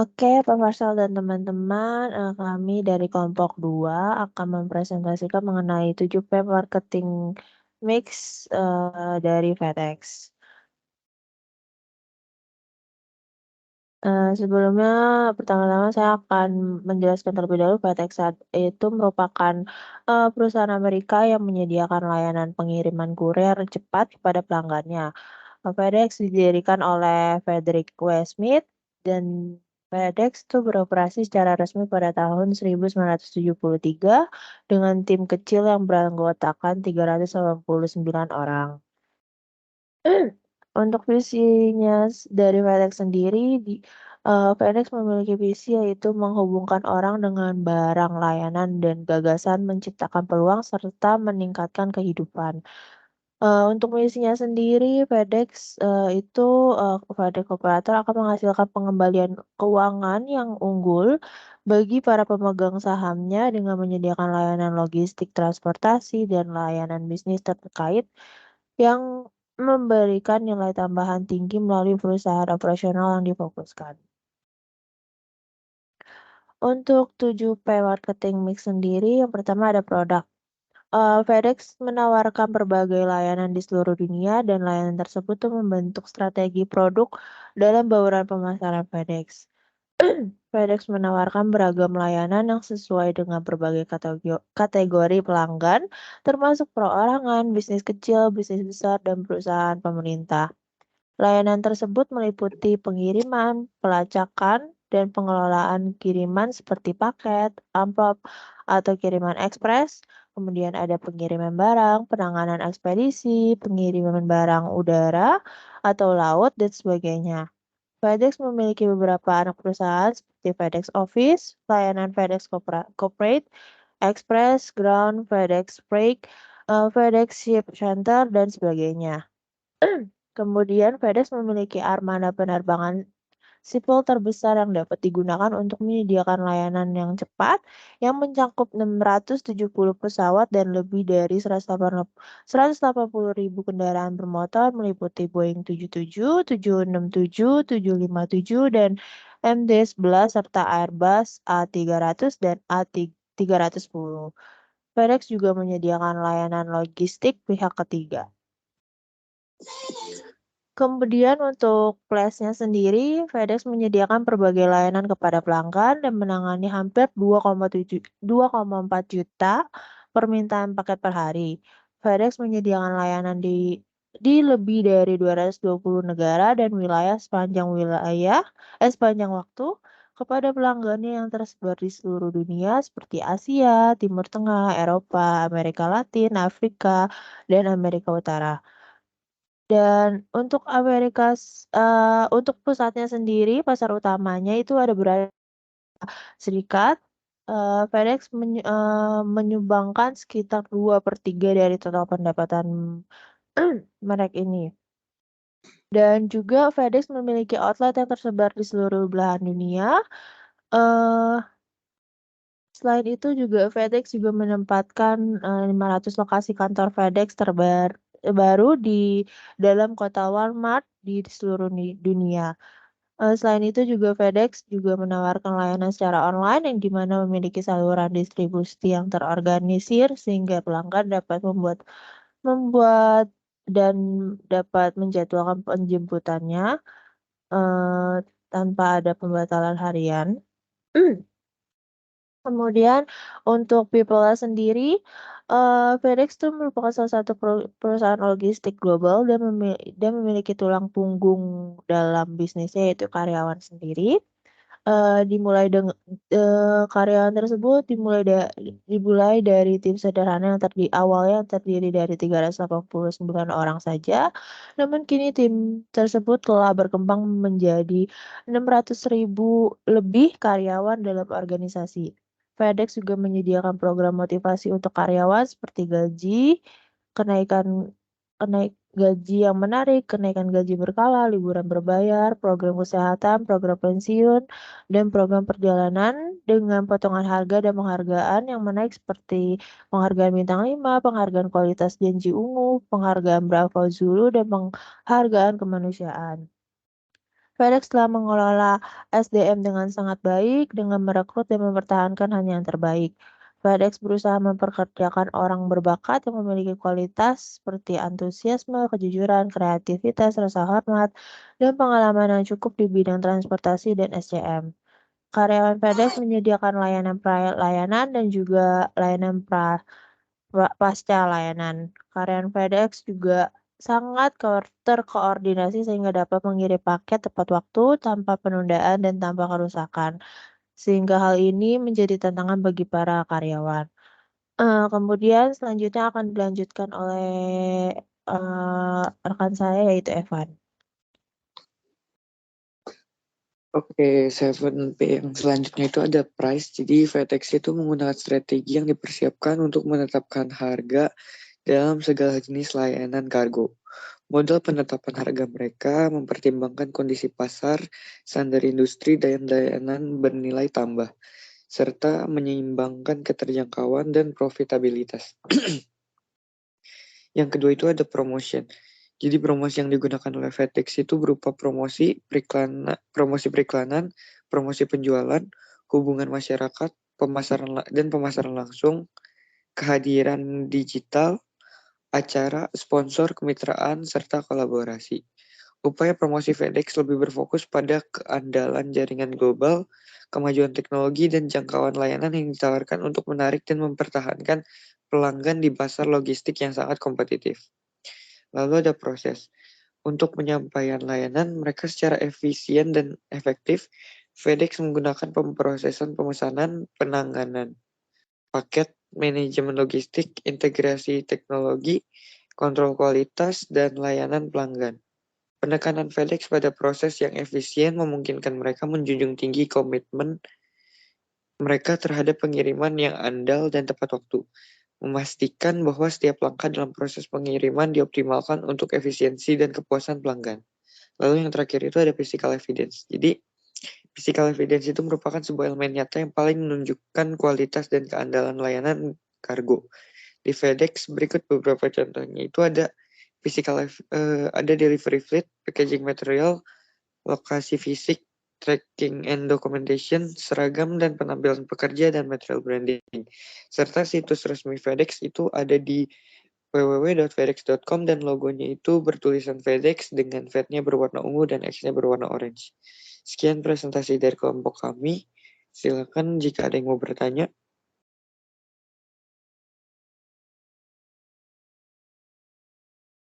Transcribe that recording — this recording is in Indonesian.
Oke, Pak Farsal dan teman-teman, kami dari kelompok 2 akan mempresentasikan mengenai 7P marketing mix, dari FedEx. Sebelumnya pertama-tama saya akan menjelaskan terlebih dahulu FedEx itu merupakan, perusahaan Amerika yang menyediakan layanan pengiriman kurir cepat kepada pelanggannya. FedEx didirikan oleh Frederick W. Smith dan FedEx itu beroperasi secara resmi pada tahun 1973 dengan tim kecil yang beranggotakan 389 orang. Untuk visinya dari FedEx sendiri FedEx memiliki visi yaitu menghubungkan orang dengan barang, layanan, dan gagasan, menciptakan peluang serta meningkatkan kehidupan. Untuk misinya sendiri FedEx, FedEx Operator akan menghasilkan pengembalian keuangan yang unggul bagi para pemegang sahamnya dengan menyediakan layanan logistik, transportasi, dan layanan bisnis terkait yang memberikan nilai tambahan tinggi melalui perusahaan operasional yang difokuskan. Untuk 7P marketing mix sendiri, yang pertama ada produk. FedEx menawarkan berbagai layanan di seluruh dunia dan layanan tersebut tuh membentuk strategi produk dalam bauran pemasaran FedEx. FedEx menawarkan beragam layanan yang sesuai dengan berbagai kategori pelanggan, termasuk perorangan, bisnis kecil, bisnis besar, dan perusahaan pemerintah. Layanan tersebut meliputi pengiriman, pelacakan, dan pengelolaan kiriman seperti paket, amplop, atau kiriman ekspres. Kemudian ada pengiriman barang, penanganan ekspedisi, pengiriman barang udara atau laut, dan sebagainya. FedEx memiliki beberapa anak perusahaan seperti FedEx Office, layanan FedEx Corporate, Express, Ground, FedEx Freight, FedEx Ship Center, dan sebagainya. Kemudian FedEx memiliki armada penerbangan sipil terbesar yang dapat digunakan untuk menyediakan layanan yang cepat yang mencakup 670 pesawat dan lebih dari 180.000 kendaraan bermotor meliputi Boeing 77, 767, 757, dan MD-11 serta Airbus A300 dan A310. FedEx juga menyediakan layanan logistik pihak ketiga. Kemudian untuk Plus-nya sendiri, FedEx menyediakan berbagai layanan kepada pelanggan dan menangani hampir 2,4 juta permintaan paket per hari. FedEx menyediakan layanan di lebih dari 220 negara dan sepanjang waktu kepada pelanggannya yang tersebar di seluruh dunia seperti Asia, Timur Tengah, Eropa, Amerika Latin, Afrika, dan Amerika Utara. Dan untuk pusatnya sendiri, pasar utamanya itu ada Serikat, FedEx menyumbangkan sekitar 2/3 dari total pendapatan merek ini. Dan juga FedEx memiliki outlet yang tersebar di seluruh belahan dunia. Eee, Selain itu juga FedEx juga menempatkan, 500 lokasi kantor FedEx baru di dalam kota Walmart di seluruh dunia. Selain itu juga FedEx juga menawarkan layanan secara online yang di mana memiliki saluran distribusi yang terorganisir sehingga pelanggan dapat membuat dan dapat menjadwalkan penjemputannya, eee, tanpa ada pembatalan harian. Kemudian untuk People-nya sendiri, FedEx itu merupakan salah satu perusahaan logistik global dan memiliki tulang punggung dalam bisnisnya yaitu karyawan sendiri. Karyawan tersebut dimulai dari tim sederhana yang terdiri dari 389 orang saja, namun kini tim tersebut telah berkembang menjadi 600.000 lebih karyawan dalam organisasi. FedEx juga menyediakan program motivasi untuk karyawan seperti kenaikan gaji yang menarik, kenaikan gaji berkala, liburan berbayar, program kesehatan, program pensiun, dan program perjalanan dengan potongan harga dan penghargaan yang menaik seperti penghargaan bintang 5, penghargaan kualitas janji ungu, penghargaan Bravo Zulu, dan penghargaan kemanusiaan. FedEx telah mengelola SDM dengan sangat baik dengan merekrut dan mempertahankan hanya yang terbaik. FedEx berusaha memperkerjakan orang berbakat yang memiliki kualitas seperti antusiasme, kejujuran, kreativitas, rasa hormat, dan pengalaman yang cukup di bidang transportasi dan SCM. Karyawan FedEx menyediakan layanan dan juga layanan pasca layanan. Karyawan FedEx juga sangat terkoordinasi sehingga dapat mengirim paket tepat waktu, tanpa penundaan dan tanpa kerusakan. Sehingga hal ini menjadi tantangan bagi para karyawan. Kemudian selanjutnya akan dilanjutkan oleh, rekan saya yaitu Evan. Oke, 7P yang selanjutnya itu ada price. Jadi FedEx itu menggunakan strategi yang dipersiapkan untuk menetapkan harga dalam segala jenis layanan kargo. Modal penetapan harga mereka mempertimbangkan kondisi pasar, standar industri, dan layanan bernilai tambah, serta menyeimbangkan keterjangkauan dan profitabilitas. Yang kedua itu ada promotion. Jadi promosi yang digunakan oleh FedEx itu berupa promosi periklanan, promosi penjualan, hubungan masyarakat, pemasaran langsung, kehadiran digital, acara, sponsor, kemitraan, serta kolaborasi. Upaya promosi FedEx lebih berfokus pada keandalan jaringan global, kemajuan teknologi, dan jangkauan layanan yang ditawarkan untuk menarik dan mempertahankan pelanggan di pasar logistik yang sangat kompetitif. Lalu ada proses. Untuk penyampaian layanan mereka secara efisien dan efektif, FedEx menggunakan pemrosesan pemesanan, penanganan paket, manajemen logistik, integrasi teknologi, kontrol kualitas, dan layanan pelanggan. Penekanan FedEx pada proses yang efisien memungkinkan mereka menjunjung tinggi komitmen mereka terhadap pengiriman yang andal dan tepat waktu, memastikan bahwa setiap langkah dalam proses pengiriman dioptimalkan untuk efisiensi dan kepuasan pelanggan. Lalu yang terakhir itu ada physical evidence. Jadi, physical evidence itu merupakan sebuah elemen nyata yang paling menunjukkan kualitas dan keandalan layanan kargo. Di FedEx berikut beberapa contohnya. Itu ada ada delivery fleet, packaging material, lokasi fisik, tracking and documentation, seragam dan penampilan pekerja, dan material branding. Serta situs resmi FedEx itu ada di www.fedex.com dan logonya itu bertulisan FedEx dengan V-nya berwarna ungu dan X-nya berwarna orange. Sekian presentasi dari kelompok kami. Silakan jika ada yang mau bertanya.